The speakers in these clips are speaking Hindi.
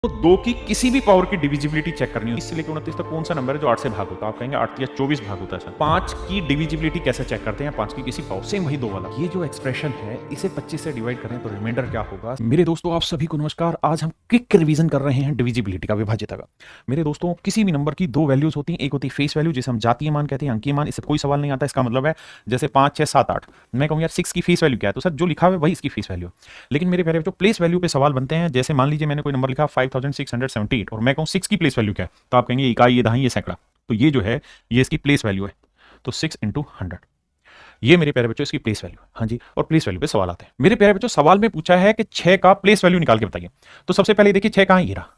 तो दो की किसी भी पावर की डिविजिबिलिटी चेक करनी हो, 20 से लेकर 29 तक कौन सा नंबर है जो 8 से भाग होता है? आप कहेंगे 8 या 24 भाग होता है सर। 5 की डिविजिबिलिटी कैसे चेक करते हैं? 5 की किसी पावर, सेम वही दो वाला। ये जो एक्सप्रेशन है इसे 25 से डिवाइड करें तो रिमाइंडर क्या होगा? मेरे दोस्तों आप सभी को नमस्कार। आज हम क्विक रिवीजन कर रहे हैं डिविजिबिलिटी का, विभाज्यता का। मेरे दोस्तों किसी भी नंबर की दो वैल्यूज होती हैं। एक होती है फेस वैल्यू जिसे हम जातीय मान कहते हैं, अंकीय मान, इससे कोई सवाल नहीं आता। इसका मतलब है जैसे 5, 6, 7, 8, मैं कहूँ यार 6 की फेस वैल्यू क्या है, तो सर जो लिखा हुआ है वही इसकी फेस वैल्यू। लेकिन मेरे प्यारे बच्चों प्लेस वैल्यू पे सवाल बनते हैं। जैसे मान लीजिए मैंने कोई नंबर लिखा 5678 और मैं कहूँ 6 की प्लेस वैल्यू क्या है, तो आप कहेंगे इकाई, ये दहाई, ये सैकड़ा। तो ये जो है ये इसकी प्लेस वैल्यू है। तो 6 इंटू 100, ये मेरे प्यारे बच्चों इसकी प्लेस वैल्यू। हाँ जी, और प्लेस वैल्यू पे सवाल आते हैं। मेरे प्यारे बच्चों सवाल में पूछा है कि 6 का प्लेस वैल्यू निकाल के बताइए। तो सबसे पहले देखिए 6 कहां है, ये रहा।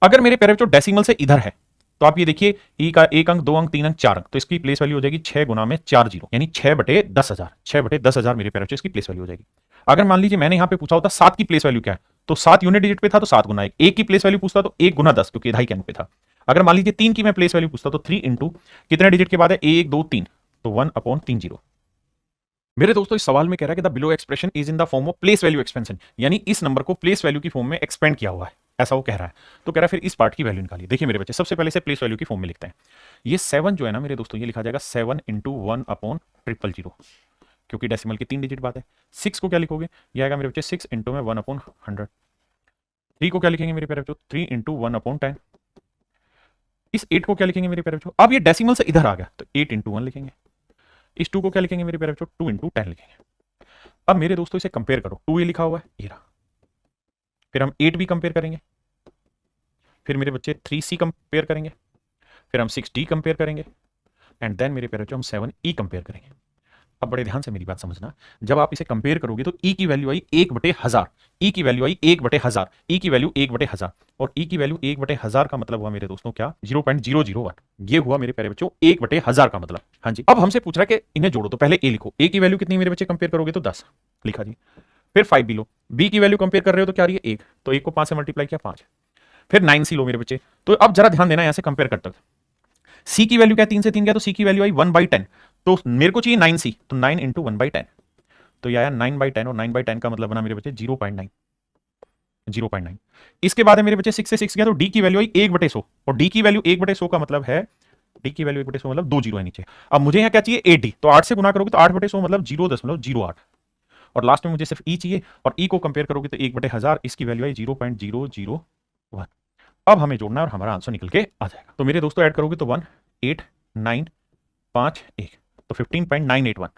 अगर मेरे प्यारे बच्चों डेसिमल से इधर है तो आप ये देखिए ई का 1 अंक, 2 अंक, 3 अंक, 4 अंक, तो इसकी प्लेस वैल्यू हो जाएगी 6 गुना में 4 जीरो, यानी 6/10,000। 6/10,000 मेरे प्यारे बच्चों इसकी प्लेस वैल्यू हो जाएगी। अगर मान लीजिए मैंने यहां पे पूछा होता 7 की प्लेस वैल्यू क्या है, तो 7 यूनिट डिजिट पे था तो 7 गुना 1। 1 की प्लेस वैल्यू पूछता तो 1 गुना 10, क्योंकि ढाई के अंक पे था। अगर मान लीजिए 3 की मैं प्लेस वैल्यू पूछता तो 3 इंटू कितने डिजिट के बाद है, 1, 2, 3, तो 1/3 जीरो। मेरे दोस्तों इस सवाल में कह रहा है कि the below expression is in the form of place value expansion, यानी इस नंबर को प्लेस वैल्यू की फॉर्म में एक्सपेंड किया हुआ है, ऐसा वो कह रहा है। तो कह रहा है फिर इस पार्ट की वैल्यू निकालिए। देखिए मेरे बच्चे सबसे पहले से प्लेस वैल्यू की फॉर्म में लिखते हैं। ये 7 जो है ना मेरे दोस्तों, ये लिखा जाएगा 7 इंटू 1/000, क्योंकि डेसिमल की 3 डिजिट बात है। 6 को क्या लिखोगे, ये आएगा मेरे बच्चे 6 इंटू में 1/100। 3 को क्या लिखेंगे मेरे प्यारे बच्चों, 3 इंटू 1/10। इस 8 को क्या लिखेंगे मेरे प्यारे बच्चों, अब ये डेसिमल से इधर आ गया तो 8 इंटू 1 लिखेंगे। इस 2 को क्या लिखेंगे मेरे प्यारे बच्चों, 2 इंटू 10 लिखेंगे। अब मेरे दोस्तों इसे कंपेयर करो, 2 ये लिखा हुआ है, ये रहा। फिर हम 8 भी कंपेयर करेंगे, फिर मेरे बच्चे 3C कंपेयर करेंगे, फिर हम 6D कंपेयर करेंगे, एंड देन मेरे प्यारे बच्चों हम 7E कंपेयर करेंगे। अब बड़े ध्यान से मेरी बात समझना, जब आप इसे कंपेयर करोगे तो E की वैल्यू आई 1/1000, E की वैल्यू आई 1/1000, E की वैल्यू 1/1000, और E की वैल्यू 1/1000 का मतलब हुआ मेरे दोस्तों क्या, 0.001। ये हुआ मेरे प्यारे बच्चों 1/1000 का मतलब। हाँ जी, अब हमसे पूछ रहा है कि इन्हें जोड़ो, तो पहले A लिखो। A की वैल्यू कितनी मेरे बच्चे कंपेयर करोगे तो 10 लिखा जी। फिर 5 भी लो, B की वैल्यू कंपेयर कर रहे हो तो क्या आ रही है 1, तो 1 को 5 से मल्टीप्लाई किया 5। फिर 9C लो मेरे बच्चे। तो अब जरा ध्यान देना, यहां से कंपेयर करते हैं। C की वैल्यू क्या, 3 से 3 गया तो C की वैल्यू आई 1/10, तो मेरे को चाहिए 9C, तो 9 इंटू 1/10, तो ये आया 9/10, और 9/10 का मतलब बना मेरे बच्चे 0.9। 0.9। इसके बाद है मेरे बच्चे 6 से 6 गया तो D की वैल्यू आई 1/100, और D की वैल्यू 1/100 का मतलब है, D की वैल्यू 1/100 मतलब 2 जीरो है नीचे। अब मुझे यहाँ क्या चाहिए 8D, तो 8 से गुना करोगे तो 8/100 मतलब 0.08, और लास्ट में मुझे सिर्फ E चाहिए, और E को कंपेयर करोगे तो 1/1000, इसकी वैल्यू आई 0.001। अब हमें जोड़ना है और हमारा आंसर निकल के आ जाएगा। तो मेरे दोस्तों ऐड करोगे तो 1, 8, 9, 5, 1, तो 15.981।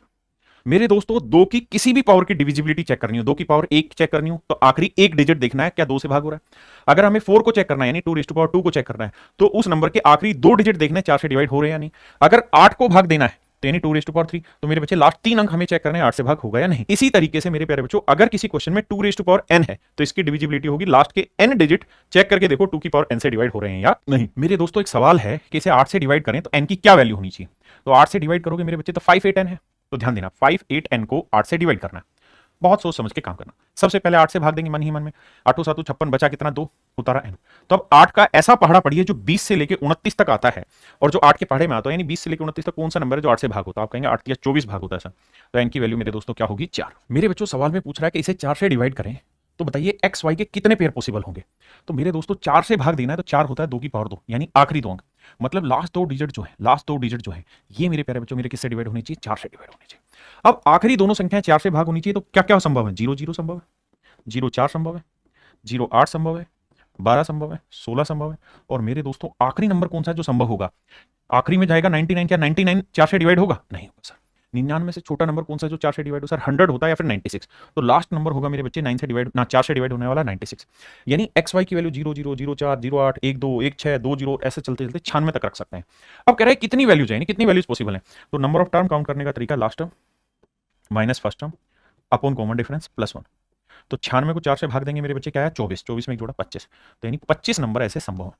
मेरे दोस्तों दो की किसी भी पावर की डिविजिबिलिटी चेक करनी हो, 2 की पावर 1 चेक करनी हो, तो आखिरी एक डिजिट देखना है क्या 2 से भाग हो रहा है। अगर हमें 4 को चेक करना है, यानी 2 को चेक करना है, तो उस नंबर के आखिरी 2 डिजिट देखने 4 से डिवाइड हो रहे हैं या नहीं। अगर 8 को भाग देना है तो यानी 2 तो मेरे बच्चे लास्ट 3 अंक हमें चेक करने 8 से भाग होगा या नहीं। इसी तरीके से मेरे प्यारे बच्चों अगर किसी क्वेश्चन में 2n है तो इसकी डिविजिबिलिटी होगी लास्ट के n डिजिट चेक करके देखो 2 की पावर n से डिवाइड हो रहे हैं या नहीं। मेरे दोस्तों एक सवाल है कि इसे 8 से डिवाइड करें तो n की क्या वैल्यू होनी चाहिए। तो 8 से डिवाइड करोगे मेरे बच्चे तो 5, 8n है, तो ध्यान देना 5, 8n को 8 से डिवाइड करना है। बहुत सोच समझ के काम करना। सबसे पहले 8 से भाग देंगे मन ही मन में, 8 7 56, बचा कितना 2, उतारा n। तो अब 8 का ऐसा पहाड़ा पढ़िए जो 20 से लेके 29 तक आता है, और जो 8 के पहाड़े में आता है, यानी 20 से लेके 29 तक कौन सा नंबर है जो 8 से भाग होता है। आप कहेंगे 8 या 24 भाग होता है सर, तो n की वैल्यू मेरे दोस्तों क्या होगी 4। मेरे बच्चों सवाल में पूछ रहा है कि इसे 4 से डिवाइड करें तो बताइए एक्स वाई के कितने पेयर पॉसिबल होंगे। तो मेरे दोस्तों 4 से भाग देना है तो 4 होता है 2 की पावर 2, यानी आखिरी 2 अंक, मतलब लास्ट 2 डिजिट जो है ये मेरे प्यारे बच्चों मेरे किससे डिवाइड होनी चाहिए, 4 से डिवाइड होनी चाहिए। अब आखिरी दोनों संख्याएं 4 से भाग होनी चाहिए, तो क्या क्या संभव है, 0 0 संभव है, 0 4 संभव है, 0 8 संभव है, 12 संभव है, 16 संभव है, और मेरे दोस्तों आखिरी नंबर कौन सा है जो संभव होगा। आखिरी में जाएगा 99, क्या 99 4 से डिवाइड होगा, नहीं होगा सर। 99 से छोटा नंबर कौन सा जो 4 से डिवाइड हो, सर 100 होता है या फिर 96, तो लास्ट नंबर होगा मेरे बच्चे 9 से डिवाइड ना 4 से डिवाइड होने वाला 96, यानी एक्स वाई की वैल्यू 0 0 0 4 0 8 1 2 1 6 2 0 ऐसे चलते चलते 96 तक रख सकते हैं। अब कह रहे हैं कितनी वैल्यू चाहिए, कितनी वैल्यूज पॉसिबल है, तो नंबर ऑफ टर्म काउंट करने का तरीका last term minus first term upon common difference +1, तो 96 को 4 से भाग देंगे मेरे बच्चे क्या है 24, 24 में एक जोड़ा 25, तो यानी 25 नंबर ऐसे संभव है।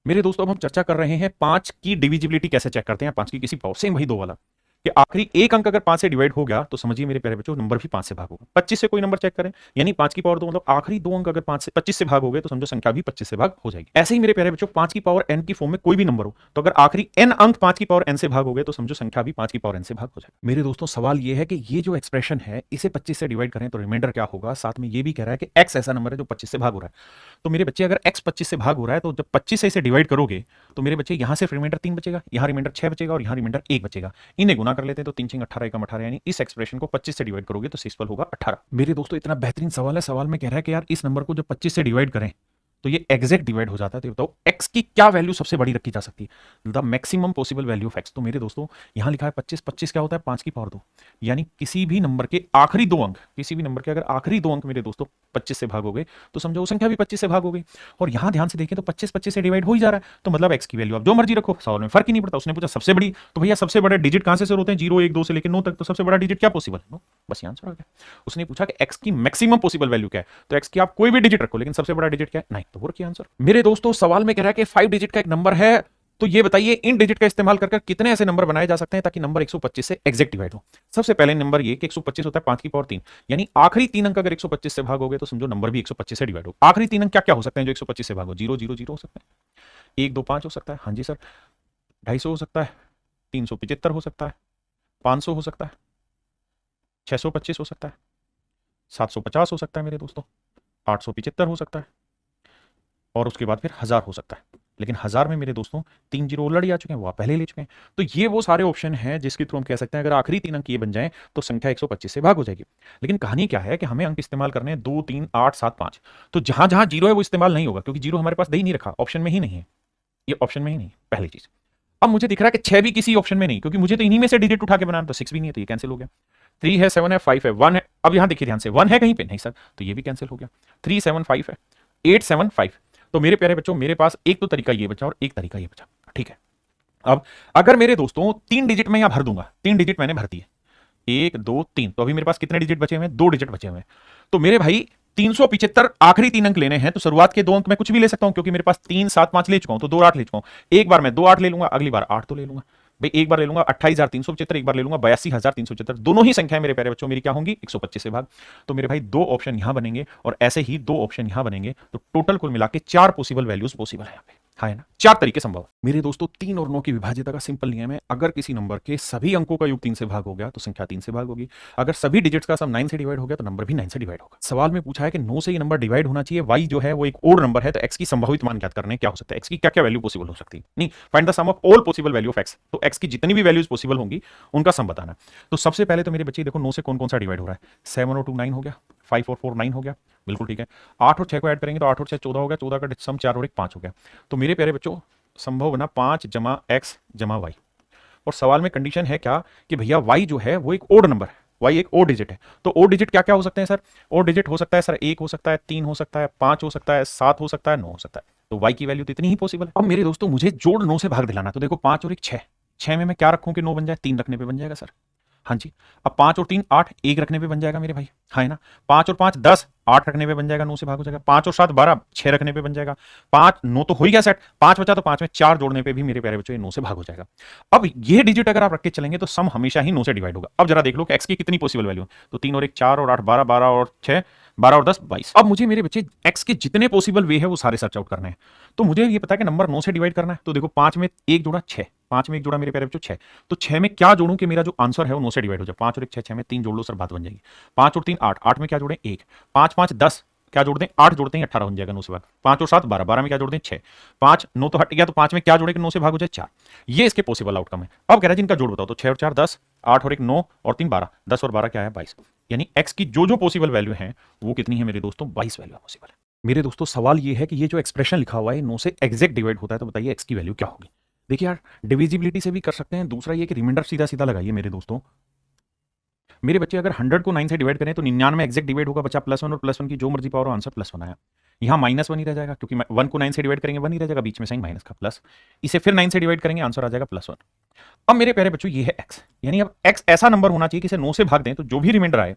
मेरे दोस्तों अब हम चर्चा कर रहे हैं 5 की डिविजिबिलिटी कैसे चेक करते हैं, 5 की किसी पावर, सेम वही दो वाला। कि आखिरी एक अंक अगर 5 से डिवाइड हो गया तो समझिए मेरे प्यारे बच्चों नंबर भी 5 से भाग होगा। 25 से कोई नंबर चेक करें, यानी 5 की पावर 2 मतलब आखिरी दो अंक अगर 5 से 25 से भाग हो गए तो समझो संख्या भी 25 से भाग हो जाएगी। ऐसे ही मेरे प्यारे बच्चों 5 की पावर n की फॉर्म में कोई भी नंबर हो तो अगर आखिरी n अंक 5 की पावर n से भाग हो गए तो समझो संख्या भी 5 की पावर n से भाग हो जाएगी। मेरे दोस्तों सवाल ये है कि ये जो एक्सप्रेशन है इसे 25 से डिवाइड करें तो रिमाइंडर क्या होगा। साथ में ये भी कह रहा है कि x ऐसा नंबर है जो 25 से भाग हो रहा है। तो मेरे बच्चे अगर x 25 से भाग हो रहा है तो जब 25 से इसे डिवाइड करोगे तो मेरे बच्चे यहां से रिमाइंडर 3 बचेगा, यहां रिमाइंडर 6 बचेगा और यहां रिमाइंडर 1 बचेगा। इन्हें गुना कर लेते हैं तो 3 6 18 एकम 18, यानी इस एक्सप्रेशन को 25 से डिवाइड करोगे तो शेषफल होगा 18। मेरे दोस्तों इतना बेहतरीन सवाल है। सवाल में कह रहा है कि यार इस नंबर को जब 25 से डिवाइड करें तो ये एग्जैक्ट डिवाइड हो जाता है। तो बताओ x की क्या वैल्यू सबसे बड़ी रखी जा सकती है, the maximum possible value of x। तो मेरे दोस्तों यहां लिखा है 25, 25 क्या होता है 5 की पावर 2, यानी किसी भी नंबर के आखिरी दो अंक, किसी भी नंबर के अगर आखिरी दो अंक मेरे दोस्तों 25 से भाग हो गए तो समझो वो संख्या भी 25 से भाग हो गई। और यहां ध्यान से देखें तो 25 25 से डिवाइड हो ही जा रहा है, तो मतलब x की वैल्यू आप जो मर्जी रखो, सवाल में फर्क ही नहीं पड़ता। उसने पूछा सबसे बड़ी, तो भैया सबसे बड़े डिजिट कहां से शुरू होते हैं, 0 1 2 से लेकर 9 तक, तो सबसे बड़ा डिजिट क्या पॉसिबल है, 9, बस आंसर आ गया। उसने पूछा कि x की मैक्सिमम पॉसिबल वैल्यू क्या है, तो x की आप कोई भी डिजिट रखो लेकिन सबसे बड़ा डिजिट क्या है, 9, तो वो रखिए आंसर। मेरे दोस्तों सवाल में कह रहा है कि 5 डिजिट का एक नंबर है, तो ये बताइए इन डिजिट का इस्तेमाल कर कितने ऐसे नंबर बनाए जा सकते हैं ताकि नंबर 125 से एग्जैक्ट डिवाइड हो। सबसे पहले नंबर ये कि 125 होता है 5 की पावर 3, यानी आखिरी 3 अंक अगर 125 से भागोगे तो समझो नंबर भी 125 से डिवाइड हो। आखिरी 3 अंक क्या क्या हो सकते हैं जो 125 से भागो, 0 0 0 हो सकता है, 1 2 5 हो सकता है, हाँ जी सर, 250 हो सकता है, 375 हो सकता है, 500 हो सकता है, 625 हो सकता है, 750 हो सकता है मेरे दोस्तों, 875 हो सकता है, और उसके बाद फिर 1000 हो सकता है। लेकिन 1000 में मेरे दोस्तों 3 जीरो ऑलरेडी आ चुके हैं, वो आप पहले ले चुके हैं। तो ये वो सारे ऑप्शन हैं जिसके थ्रू हम कह सकते हैं अगर आखिरी 3 अंक ये बन जाएं तो संख्या 125 से भाग हो जाएगी। लेकिन कहानी क्या है कि हमें अंक इस्तेमाल करने हैं 2 3 8 7 5, तो जहां जहां जीरो है वो इस्तेमाल नहीं होगा क्योंकि जीरो हमारे पास दे ही नहीं रखा, ऑप्शन में ही नहीं है, ये ऑप्शन में ही नहीं, पहली चीज। अब मुझे दिख रहा है कि 6 भी किसी ऑप्शन में नहीं, क्योंकि मुझे तो इन्हीं में से डिजिट उठा के बनाना, तो 6 भी नहीं है तो ये कैंसिल हो गया। 3 है, 7 है, 5 है, 1 है। अब यहां देखिए ध्यान से, 1 है कहीं पे नहीं सर, तो ये भी कैंसिल हो गया। 3 7 5 है, 8 7 5। तो मेरे प्यारे बच्चों मेरे पास एक तो तरीका ये बचा और एक तरीका ये बचा, ठीक है। अब अगर मेरे दोस्तों 3 डिजिट में यहां भर दूंगा, 3 डिजिट मैंने भर दिए, 1 2 3, तो अभी मेरे पास कितने डिजिट बचे हुए हैं, 2 डिजिट बचे हुए हैं। तो मेरे भाई 375 आखिरी 3 अंक लेने हैं, तो शुरुआत के 2 अंक मैं कुछ भी ले सकता हूं क्योंकि मेरे पास 3 7 5 ले चुका हूं, तो 2 8 ले चुका हूं। एक बार मैं 2 8 ले लूंगा, अगली बार 8 तो ले लूंगा भाई। एक बार ले लूंगा 28,375, एक बार ले लूंगा 82,375। दोनों ही संख्याएं मेरे प्यारे बच्चों मेरी क्या होंगी, 125 से भाग। तो मेरे भाई 2 ऑप्शन यहां बनेंगे और ऐसे ही 2 ऑप्शन यहां बनेंगे, तो टोटल कुल मिला के 4 पॉसिबल वैल्यूज पॉसिबल है यहां पे, है ना, 4 तरीके संभव। मेरे दोस्तों 3 और 9 की विभाज्यता का सिंपल नियम है, अगर किसी नंबर के सभी अंकों का योग 3 से भाग हो गया तो संख्या 3 से भाग होगी। अगर सभी डिजिट्स का सम 9 से डिवाइड हो गया तो नंबर भी 9 से डिवाइड होगा। सवाल में पूछा है कि 9 से ये नंबर डिवाइड होना चाहिए, y जो है वो एक ओड नंबर है, तो x की संभावित मान ज्ञात करने क्या हो सकता है, x की क्या क्या वैल्यू पॉसिबल हो सकती है, नहीं, find the sum of all possible value of x। तो x की जितनी भी वैल्यूज पॉसिबल होंगी उनका सम बताना। तो सबसे पहले तो मेरे बच्चे देखो 9 से कौन कौन सा डिवाइड हो रहा है, 7 और 2 9 हो गया, 5 और 4 9 हो गया, बिल्कुल ठीक है। 8 और 6 को ऐड करेंगे तो 8 और 6 14 हो गया, 14 का सम 4 और 1 5 हो गया। तो मेरे प्यारे बच्चों संभव बना 5 जमा x जमा y। और सवाल में कंडीशन है क्या कि भैया y जो है वो एक ओड नंबर है, y एक ओड डिजिट है। तो ओड डिजिट क्या क्या हो सकते हैं सर, ओड डिजिट हो सकता है सर 1 हो सकता है, 3 हो सकता है, 5 हो सकता है, 7 हो सकता है, 9 हो सकता है। तो y की वैल्यू तो इतनी ही पॉसिबल है। अब मेरे दोस्तों मुझे जोड़ 9 से भाग दिलाना, तो देखो 5 और 1 6, 6 में मैं क्या रखूं कि 9 बन जाए, 3 रखने पे बन जाएगा सर, हाँ जी। अब 5 और 3 8, 1 रखने पे बन जाएगा मेरे भाई, हाँ है ना। 5 और 5 10, 8 रखने पे बन जाएगा, 9 से भाग हो जाएगा। 5 और 7 12, 6 रखने पे बन जाएगा। 5 9 तो हो ही गया सेट, 5 बचा तो 5 में 4 जोड़ने पे भी मेरे प्यारे बच्चों ये 9 से भाग हो जाएगा। अब ये डिजिट अगर आप रख के चलेंगे तो सम हमेशा ही 9 से डिवाइड होगा। अब जरा देख लो कि x की कितनी पॉसिबल वैल्यू है, तो 3 और 1 4 और 8 12, 12 और 6 12 और 10 22। अब मुझे मेरे बच्चे x के जितने पॉसिबल वे है वो सारे सर्च आउट करने हैं। तो मुझे ये पता है कि नंबर 9 से डिवाइड करना है, तो देखो 5 में 1 जोड़ा 6, 5 में 1 जोड़ा मेरे प्यारे बच्चों 6, तो 6 में क्या जोड़ूं कि मेरा जो आंसर है वो 9 से डिवाइड हो जाए। 5 और 1 6, 6 में 3 जोड़ लो सर, बात बन जाएगी। 5 और 3 8, 8 में क्या जोड़ें 1, 5 5 10, क्या जोड़ दें 8 जोड़ते हैं 18 बन जाएगा 9 से भाग। 5 और 7 12, 12 में क्या जोड़ दें 6, 5 9 तो हट गया, तो 5 में क्या जोड़े कि 9 से भाग हो जाए 4। ये इसके पॉसिबल आउटकम है। अब कह रहा है जिनका जोड़ बताओ, तो 6 और 4 10, 8 और 1 9 और 3 12, 10 और 12 क्या है 22। यानी x की जो जो पॉसिबल वैल्यू है वो कितनी है मेरे दोस्तों, 22 वैल्यू पॉसिबल है। मेरे दोस्तों सवाल ये है कि ये जो एक्सप्रेशन लिखा हुआ है 9 से एग्जैक्ट डिवाइड होता है, तो बताइए x की वैल्यू क्या होगी। देखिए यार डिविजिबिलिटी से भी कर सकते हैं, दूसरा ये कि रिमाइंडर सीधा सीधा लगाइए मेरे दोस्तों। मेरे बच्चे अगर 100 को 9 से डिवाइड करें तो 99 एग्जैक्ट डिवाइड होगा, बचा +1 और +1 की जो मर्जी पावर हो, आंसर +1 आया। यहाँ -1 ही रह जाएगा क्योंकि 1 को 9 से डिवाइड करेंगे 1 ही रह जाएगा, बीच में साइन माइनस का प्लस। इसे फिर 9 से डिवाइड करेंगे आंसर आ जाएगा +1। अब मेरे प्यारे बच्चों ये है x, यानी अब x ऐसा नंबर होना चाहिए कि इसे 9 से भाग दें तो जो भी रिमाइंडर आए,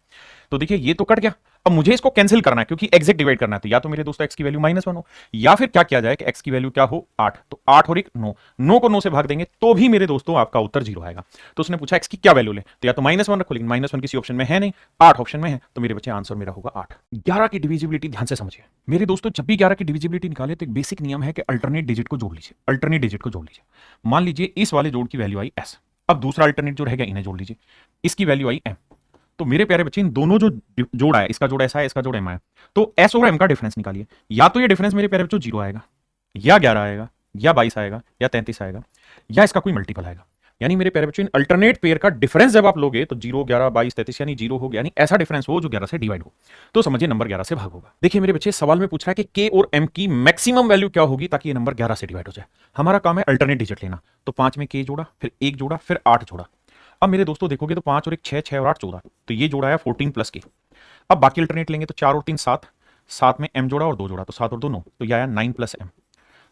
तो देखिए ये तो कट गया। अब मुझे इसको कैंसिल करना है क्योंकि एग्जैक्ट डिवाइड करना है, तो या तो मेरे दोस्तों x की वैल्यू -1 हो, या फिर क्या किया जाए कि x की वैल्यू क्या हो 8, तो 8 और 1 9, 9 को 9 से भाग देंगे तो भी मेरे दोस्तों आपका उत्तर 0 आएगा। तो उसने पूछा x की क्या वैल्यू ले, तो या तो -1 रखो, लेकिन -1 किसी ऑप्शन में है नहीं, 8 ऑप्शन में है, तो मेरे बच्चे आंसर मेरा होगा 8। 11 की डिविजिबिलिटी ध्यान से समझिए मेरे दोस्तों, जब भी 11 की डिविजिबिलिटी निकाले तो एक बेसिक नियम है कि अल्टरनेट डिजिट को जोड़ लीजिए, अल्टरनेट डिजिट को जोड़ लीजिए। मान लीजिए इस वाले जोड़ की वैल्यू आई s, अब दूसरा अल्टरनेट जो रहेगा इन्हें जोड़ लीजिए, इसकी वैल्यू आई m। तो मेरे प्यारे बच्चे इन दोनों जो जोड़ आया, इसका जोड़ ऐसा है, इसका जोड़ m है, तो s और m का डिफरेंस निकालिए। या तो ये डिफरेंस मेरे प्यारे बच्चों 0 आएगा, या 11 आएगा, या 22 आएगा, या 33 आएगा, या इसका कोई मल्टीपल आएगा। यानी मेरे प्यारे बच्चों इन अल्टरनेट पेयर का डिफरेंस जब आप लोगे तो 0 11 22 33 यानी 0 हो गया, यानी ऐसा डिफरेंस हो जो 11 से डिवाइड हो, तो समझिए नंबर 11 से भाग होगा। देखिए मेरे बच्चे सवाल में पूछ रहा है कि k और m की मैक्सिमम वैल्यू क्या होगी ताकि ये नंबर 11 से डिवाइड हो जाए। हमारा काम है अल्टरनेट डिजिट लेना, तो 5 में k जोड़ा, फिर 1 जोड़ा, फिर 8 जोड़ा। अब मेरे दोस्तों देखोगे तो 5 और 1 6, 6 और 8 14, तो ये जोड़ा है 14 प्लस k। अब बाकी अल्टरनेट लेंगे तो 4 और 3 7, 7 में m जोड़ा और 2 जोड़ा, तो 7 और 2 9, तो यह आया 9 प्लस m।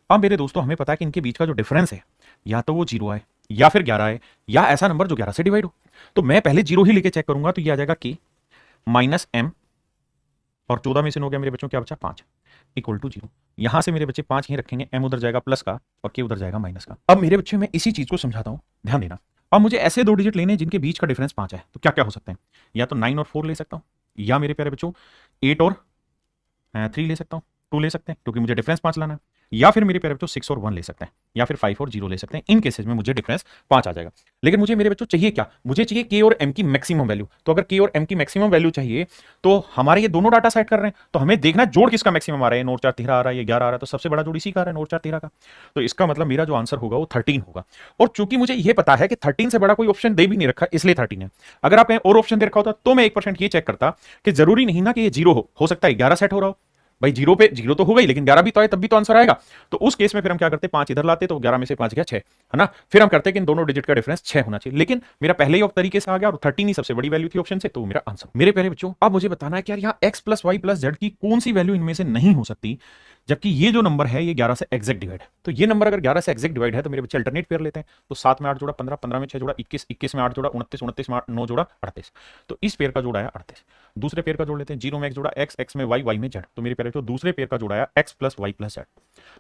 अब मेरे दोस्तों हमें पता है कि इनके बीच का जो डिफरेंस है या तो वो 0 आए, या फिर 11 आए, या ऐसा नंबर जो 11 से डिवाइड हो। तो मैं पहले 0 ही लेके चेक करूंगा, तो ये आ जाएगा k माइनस m, और 14 में से हो गया मेरे बच्चों क्या बचा 5 इक्वल टू 0। यहां से मेरे बच्चे 5 ही रखेंगे, m उधर जाएगा प्लस का और k उधर जाएगा माइनस का। अब मेरे बच्चे मैं इसी चीज को समझाता हूं, ध्यान देना। अब मुझे ऐसे दो डिजिट लेने जिनके बीच का डिफरेंस 5 है, तो क्या क्या हो सकते हैं, या तो 9 और 4 ले सकता हूं, या मेरे प्यारे बच्चों 8 और 3 ले सकता हूं, 2 ले सकते हैं क्योंकि मुझे डिफरेंस 5 लाना है, या फिर मेरे प्यारे बच्चों 6 और 1 ले सकते हैं, या फिर 5 और 0 ले सकते हैं। इन केसेस में मुझे डिफरेंस 5 आ जाएगा। लेकिन मुझे मेरे बच्चों चाहिए क्या, मुझे चाहिए k और m की मैक्सिमम वैल्यू। तो अगर k और m की मैक्सिमम वैल्यू चाहिए तो हमारे ये दोनों डाटा सेट कर रहे हैं, तो हमें देखना जोड़ किसका मैक्सिमम आ रहा है। 9 4 13 आ रहा है, ये 11 आ रहा है, तो सबसे बड़ा जोड़ इसी का आ रहा है 9 4 13 का। तो इसका मतलब मेरा जो आंसर होगा वो 13 होगा। और चूंकि मुझे ये पता है कि 13 से बड़ा कोई ऑप्शन दे भी नहीं रखा, इसलिए 13 है। अगर आप कहीं और ऑप्शन दे रखा होता तो मैं 1% ये चेक करता कि जरूरी नहीं ना कि ये 0 हो सकता है 11 सेट हो रहा हो। भाई 0 पे 0 तो हो गई, लेकिन 11 भी तो आए तब भी तो आंसर आएगा। तो उस केस में फिर हम क्या करते, 5 इधर लाते, तो 11 में से 5 गया 6, है ना। फिर हम करते कि इन दोनों डिजिट का डिफरेंस 6 होना चाहिए, लेकिन मेरा पहले ही तरीके से आ गया और 13 ही सबसे बड़ी वैल्यू थी ऑप्शन से, तो मेरा आंसर। मेरे प्यारे बच्चों अब मुझे बताना है कि यार यहाँ x plus y plus z की कौन सी वैल्यू इनमें से नहीं हो सकती, जबकि ये जो नंबर है ये 11 से एग्जैक्ट डिवाइड है। तो ये नंबर अगर 11 से एग्जैक्ट डिवाइड है तो मेरे बच्चे अल्टरनेट पेयर लेते हैं, तो 7 में 8 जोड़ा 15, 15 में 6 जोड़ा 21, 21 में 8 जोड़ा 29, 29 में 9 जोड़ा 38। तो इस पेयर का जोड़ा है 38। दूसरे पेयर का जोड़ लेते हैं, 0 में x जोड़ा x, x में y, y में z। तो मेरे पेयर दूसरे पेयर का जोड़ा है x plus y plus z.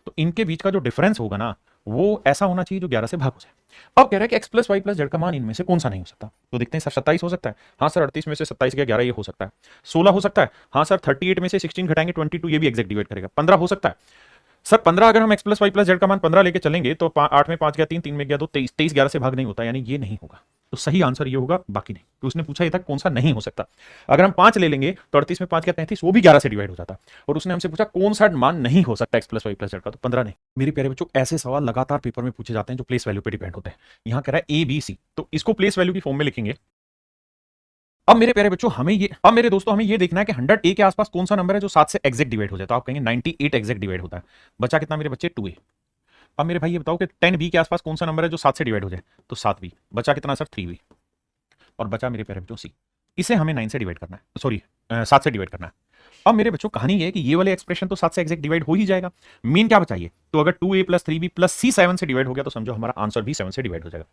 तो इनके बीच का जो डिफरेंस होगा ना वो ऐसा होना चाहिए जो 11 से भाग हो जाए। अब कह रहा है कि x plus y plus z का मान इनमें से कौन सा नहीं हो सकता। तो देखते हैं सर 27 हो सकता है, हाँ सर 38 में से 27 गया 11 ये हो सकता है। 16 हो सकता है, हाँ सर 38 में से 16 घटाएंगे 22 ये भी एग्जैक्ट डिवाइड करेगा। 15 हो सकता है सर, 15 अगर हम x plus y plus z का मान 15 लेके चलेंगे तो 8 में 5 गया 3, 3 में गया 2, 23, 23 11 से भाग नहीं होता, यानी ये नहीं होगा। तो सही आंसर ये होगा, बाकी नहीं। तो उसने पूछा ये था कौन सा नहीं हो सकता। अगर हम 5 ले लेंगे तो 38 में 5 गया 33, वो भी 11 से डिवाइड हो जाता। और उसने हमसे पूछा कौन सा मान नहीं हो सकता x plus y plus z का, तो 15 नहीं। मेरे प्यारे बच्चों ऐसे सवाल लगातार पेपर में पूछे जाते हैं जो प्लेस वैल्यू पे डिपेंड होते हैं। यहाँ कह रहा है ABC, तो इसको प्लेस वैल्यू की फॉर्म में लिखेंगे। अब मेरे प्यारे बच्चों अब मेरे दोस्तों हमें ये देखना है कि 100A के आसपास कौन सा नंबर है जो 7 से एग्जैक्ट डिवाइड हो जाए। तो आप कहेंगे 98 एग्जैक्ट डिवाइड होता है। बचा कितना मेरे बच्चे 2A। अब मेरे भाई ये बताओ कि 10B के आसपास कौन सा नंबर है जो 7 से डिवाइड हो जाए, तो 7B। बचा कितना सर 3B। और बचा मेरे प्यारे बच्चों C। इसे हमें 9 से डिवाइड करना है, सॉरी 7 से डिवाइड करना है। अब मेरे बच्चों कहानी ये है कि ये वाले एक्सप्रेशन तो 7 से एग्जैक्ट डिवाइड हो ही जाएगा। मेन क्या बचाइए, तो अगर 2A plus 3B plus C 7 से डिवाइड हो गया तो समझो हमारा आंसर भी 7 से डिवाइड हो जाएगा।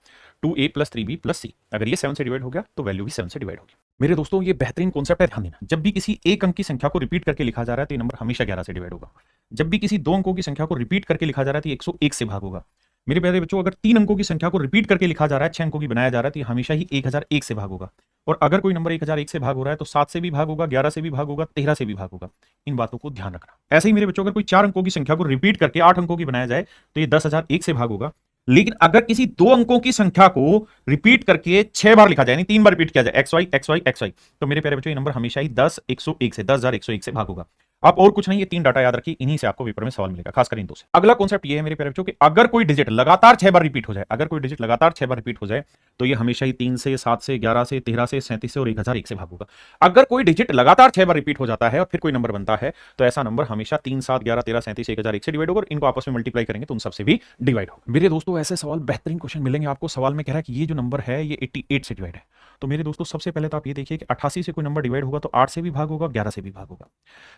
2A plus 3B plus C, अगर ये 7 से डिवाइड हो गया तो वैल्यू भी 7 से डिवाइड होगी। मेरे दोस्तों ये बेहतरीन कॉन्सेप्ट है, ध्यान देना। जब भी किसी एक अंक की संख्या को रिपीट करके लिखा जा रहा है तो ये नंबर हमेशा 11 से डिवाइड होगा। जब भी किसी 2 अंकों की संख्या को रिपीट करके लिखा जा रहा है तो 101 से भाग होगा। मेरे प्यारे बच्चों अगर 3 अंकों की संख्या को रिपीट करके लिखा जा रहा है, 6 अंकों की बनाया जा रहा है, तो ये हमेशा ही 1001 से भाग होगा। और अगर कोई नंबर 1001 से भाग हो रहा है तो 7 से भी भाग होगा, 11 से भी भाग होगा, 13 से भी भाग होगा। इन बातों को ध्यान रखना। ऐसे ही मेरे बच्चों अगर कोई 4 अंकों की संख्या को रिपीट करके 8 अंकों की बनाया जाए तो ये 10,001 से भाग होगा। लेकिन अगर किसी 2 अंकों की संख्या को रिपीट करके 6 बार लिखा जाए, यानी 3 बार रिपीट किया जाए XY XY XY, तो मेरे प्यारे बच्चों ये नंबर हमेशा ही 10,101 से 10,101 से भाग होगा। आप और कुछ नहीं, ये 3 डाटा याद रखिए, इन्हीं से आपको पेपर में सवाल मिलेगा, खासकर इन 2 से। अगला कॉन्सेप्ट ये है मेरे प्यारे बच्चों कि अगर कोई डिजिट लगातार 6 बार रिपीट हो जाए, अगर कोई डिजिट लगातार 6 बार रिपीट हो जाए तो ये हमेशा ही 3 से 7 से 11 से 13 से 37 से और 1001 से भाग होगा। अगर कोई डिजिट लगातार 6 बार रिपीट हो जाता है और फिर कोई नंबर बनता है तो ऐसा नंबर हमेशा 3 7 11 13 37 1001 से डिवाइड होगा। इनको आपस में मल्टीप्लाई करेंगे तो उन सबसे भी डिवाइड होगा। मेरे दोस्तों ऐसे सवाल बेहतरीन क्वेश्चन मिलेंगे आपको। सवाल में कह रहा है कि ये जो नंबर है ये 88 से डिवाइड है। तो मेरे दोस्तों सबसे पहले तो आप ये देखिए कि 88 से कोई नंबर डिवाइड होगा तो 8 से भी भाग होगा, 11 से भी भाग होगा।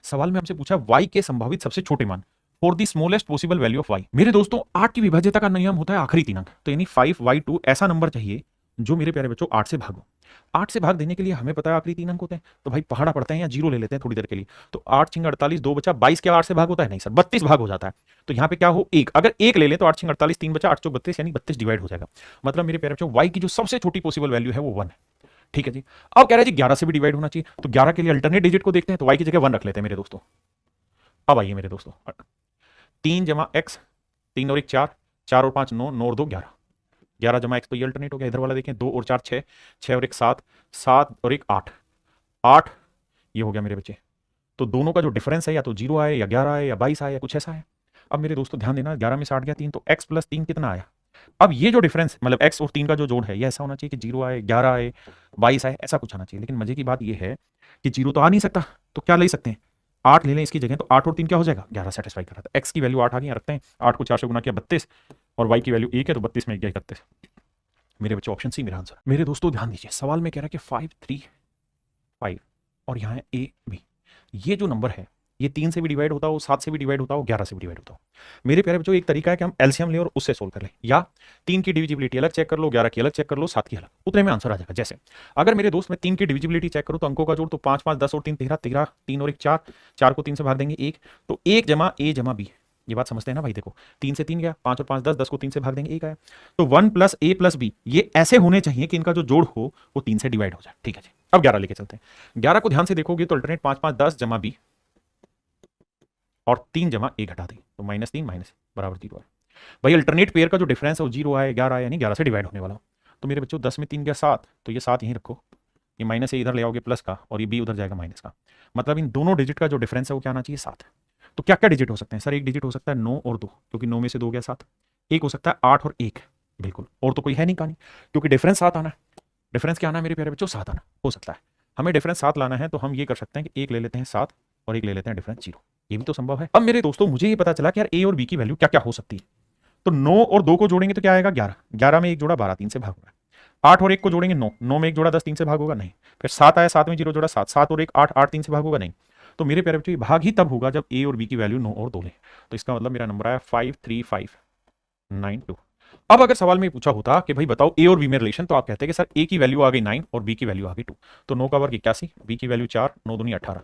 सवाल में हमसे पूछा y के संभावित सबसे छोटे मान, for the smallest possible value of y। मेरे दोस्तों 8 की विभाज्यता का नियम होता है आखिरी 3 अंक, तो यानी 5y2 ऐसा नंबर चाहिए जो मेरे प्यारे बच्चों 8 से भागो। 8 से भाग देने के लिए हमें पता है आखिरी 3 अंक होते हैं, तो भाई पहाड़ा पड़ते हैं या जीरो ले लेते हैं थोड़ी देर के लिए। तो 8 छिंग 48, 2 बचा 22, क्या 8 से भाग होता है? नहीं सर, 32 भाग हो जाता है। तो यहाँ पे क्या हो, एक, अगर एक ले लें तो 8 छिंग 48, 3 बचा 8 चौक 32, यानी 32 डिवाइड हो जाएगा। मतलब मेरे प्यारे बच्चों y की जो सबसे छोटी पॉसिबल वैल्यू है वो 1 है। ठीक है जी। अब कह रहे हैं जी 11 से भी डिवाइड होना चाहिए, तो 11 के लिए अल्टरनेट डिजिट को देखते हैं, तो y की जगह 1 रख लेते हैं मेरे दोस्तों। अब आइए मेरे दोस्तों, 3 जमा x, 3 और 1 4, 4 और 5 9, 9 और 2 11, 11 जमा x, तो ये अल्टरनेट हो गया। इधर वाला देखें, 2 और 4 6, 6 और 1 7, 7 और 1 8, 8 ये हो गया मेरे बच्चे। तो दोनों का जो डिफरेंस है या तो 0 आए या 11 आए या 22 आए या कुछ ऐसा है। अब मेरे दोस्तों ध्यान देना, 11 में से 8 गया 3, तो x प्लस 3 कितना आया? अब ये जो डिफरेंस मतलब x और 3 का जो जोड़ है, ये ऐसा होना चाहिए कि 0 आए, 11 आए, 22 आए, ऐसा कुछ आना चाहिए। लेकिन मजे की बात ये है कि 0 तो आ नहीं सकता, तो क्या ले सकते हैं? 8 ले लें इसकी जगह, तो 8 और 3 क्या हो जाएगा? 11 सेटिस्फाई कर रहा था। x की वैल्यू 8 आ गई, रखते हैं। 8 को 4 से गुना किया 32, और y की वैल्यू 1 है, तो 32 में 1 गया 31। मेरे बच्चे ऑप्शन सी मेरा आंसर। मेरे दोस्तों ध्यान दीजिए, सवाल में कह रहा है कि 5 3 5 और यहाँ है a b। ये जो नंबर है ये 3 से भी डिवाइड होता हो, 7 से भी डिवाइड होता हो, 11 से भी डिवाइड होता हो। मेरे प्यारे बच्चों एक तरीका है कि हम एलसीएम ले और उससे सोल्व कर लें, या 3 की डिविजिबिलिटी अलग चेक कर लो, 11 की अलग चेक कर लो, 7 की अलग, उतने में आंसर आ जाएगा। जैसे अगर मेरे दोस्त मैं 3 की डिविजिबिलिटी चेक करूँ तो अंकों का जोड़ तो 5 5 10 और 3 13, 13 3 और 1 4, 4 को 3 से भाग देंगे 1, तो 1 जमा a जमा b। ये बात समझते हैं ना भाई? देखो 3 से 3 गया, 5 और 5 10, 10 को 3 से भाग देंगे 1 आया। तो 1 प्लस a प्लस b ये ऐसे होने चाहिए कि इनका जो जोड़ हो वो 3 से डिवाइड हो जाए। ठीक है जी। अब 11 लेके चलते हैं। 11 को ध्यान से देखोगे तो अल्टरनेट 5 5 10 जमा b और 3 जमा a घटा दी, तो -3 माइनस बराबर 0 है। भाई अल्टरनेट पेयर का जो डिफरेंस है वो 0 आए, 11 आए, यानी 11 से डिवाइड होने वाला। तो मेरे बच्चों 10 में 3 गया 7, तो ये 7 यहीं रखो, ये माइनस से इधर ले आओगे प्लस का, और ये b उधर जाएगा माइनस का। मतलब इन दोनों डिजिट का जो डिफरेंस है वो क्या आना चाहिए? 7। तो क्या क्या डिजिट हो सकते हैं सर? एक डिजिट हो सकता है 9 और 2, क्योंकि 9 में से 2 गया 7। एक हो सकता है 8 और 1, बिल्कुल, और तो कोई है नहीं कहानी, क्योंकि डिफरेंस 7 आना है। डिफरेंस क्या आना है मेरे प्यारे बच्चों? 7 आना हो सकता है। हमें डिफरेंस 7 लाना है, तो हम ये कर सकते हैं कि एक ले लेते हैं 7 और एक ले लेते हैं डिफरेंस 0, ये भी तो संभव है। अब मेरे दोस्तों मुझे ये पता चला कि यार a और b की वैल्यू क्या क्या हो सकती है। तो 9 और 2 को जोड़ेंगे तो क्या आएगा? 11, 11 में एक जोड़ा 12, 3 से भाग होगा। 8 और 1 को जोड़ेंगे 9, 9 में एक जोड़ा 10, 3 से भाग होगा नहीं। फिर 7 आया, 7 में 0 जोड़ा 7, 7 और 1 8, 8 3 से भाग होगा नहीं। तो मेरे प्यारे बच्चों ये भाग ही तब होगा जब a और b की वैल्यू 9 और 2 लें। तो इसका मतलब मेरा नंबर आया 53592। अब अगर सवाल में पूछा होता कि भाई बताओ a और b में रिलेशन, तो आप कहते हैं कि सर a की वैल्यू आ गई 9 और b की वैल्यू आ गई 2, तो 9 का वर्ग 81, b की वैल्यू 4, 9 दूनी 18,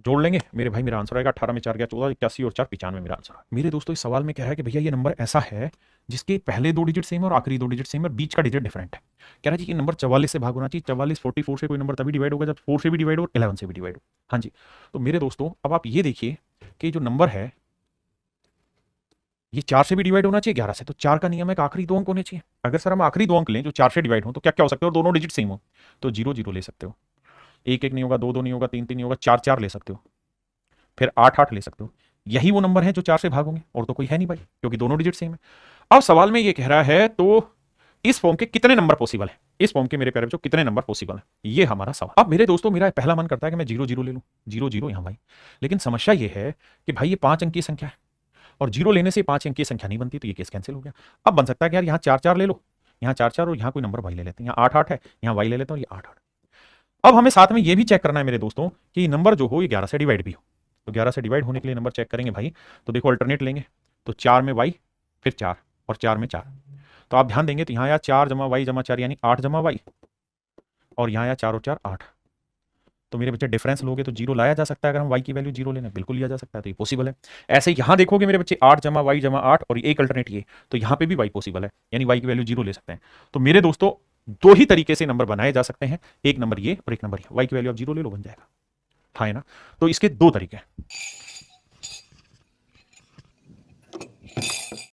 जोड़ लेंगे मेरे भाई, मेरा आंसर आएगा 18 में 4 गया 14, 81 और 4 95 मेरा आंसर। मेरे दोस्तों इस सवाल में कह रहा है कि भैया ये नंबर ऐसा है जिसके पहले 2 डिजिट सेम है और आखिरी 2 डिजिट सेम है, बीच का डिजिट डिफरेंट है। कह रहा है जी कि नंबर 44 से भाग होना चाहिए। 44 44 से कोई नंबर तभी डिवाइड होगा जब 4 से भी डिवाइड हो और 11 से भी डिवाइड हो। हाँ जी। तो मेरे दोस्तों अब आप ये देखिए कि जो नंबर है ये 4 से भी डिवाइड होना चाहिए 11 से, तो 4 का नियम है कि आखिरी 2 अंक होने चाहिए। अगर सर हम आखिरी 2 अंक लें जो 4 से डिवाइड हो तो क्या क्या हो सकते हो, और दोनों डिजिट सेम हो, तो 0 0 ले सकते हो, 1 1 नहीं होगा, 2 2 नहीं होगा, 3 3 नहीं होगा, 4 4 ले सकते हो, फिर 8 8 ले सकते हो। यही वो नंबर है जो 4 से भागोगे, और तो कोई है नहीं भाई, क्योंकि दोनों डिजिट सेम है। अब सवाल में ये कह रहा है तो इस फॉर्म के कितने नंबर पॉसिबल है? इस फॉर्म के मेरे प्यारे बच्चों कितने नंबर पॉसिबल है, ये हमारा सवाल। अब मेरे दोस्तों मेरा पहला मन करता है कि मैं 0 0 ले लूं, 0 0 यहां भाई, लेकिन समस्या ये है कि भाई ये 5 अंक की संख्या है और 0 लेने से 5 अंक की संख्या नहीं बनती, तो ये केस कैंसिल हो गया। अब बन सकता है कि यार यहाँ 4 4 ले लो, यहाँ 4 4 और यहाँ कोई नंबर वाई ले लेते हैं, यहाँ 8 8 है, यहाँ वाई ले लेते हैं और ये 8 8। अब हमें साथ में ये भी चेक करना है मेरे दोस्तों कि नंबर जो हो ये 11 से डिवाइड भी हो। तो 11 से डिवाइड होने के लिए नंबर चेक करेंगे भाई, तो देखो अल्टरनेट लेंगे, तो 4 में वाई, फिर 4 और 4 में 4। तो आप ध्यान देंगे तो यहाँ आया 4 जमा वाई जमा 4 यानी 8 जमा वाई, और यहाँ आया 4 और 4 8। तो मेरे बच्चे डिफरेंस लोगे तो 0 लाया जा सकता है, अगर हम y की वैल्यू 0 लेना बिल्कुल लिया जा सकता है, तो ये पॉसिबल है। ऐसे यहाँ देखोगे मेरे बच्चे 8 जमा वाई जमा 8 और एक अल्टरनेट ये, तो यहाँ पे भी y पॉसिबल है, यानी y की वैल्यू 0 ले सकते हैं। तो मेरे दोस्तों 2 ही तरीके से नंबर बनाए जा सकते हैं, एक नंबर ये और एक नंबर ये। y की वैल्यू आप 0 ले लो, बन जाएगा, हाँ है ना? तो इसके 2 तरीके हैं।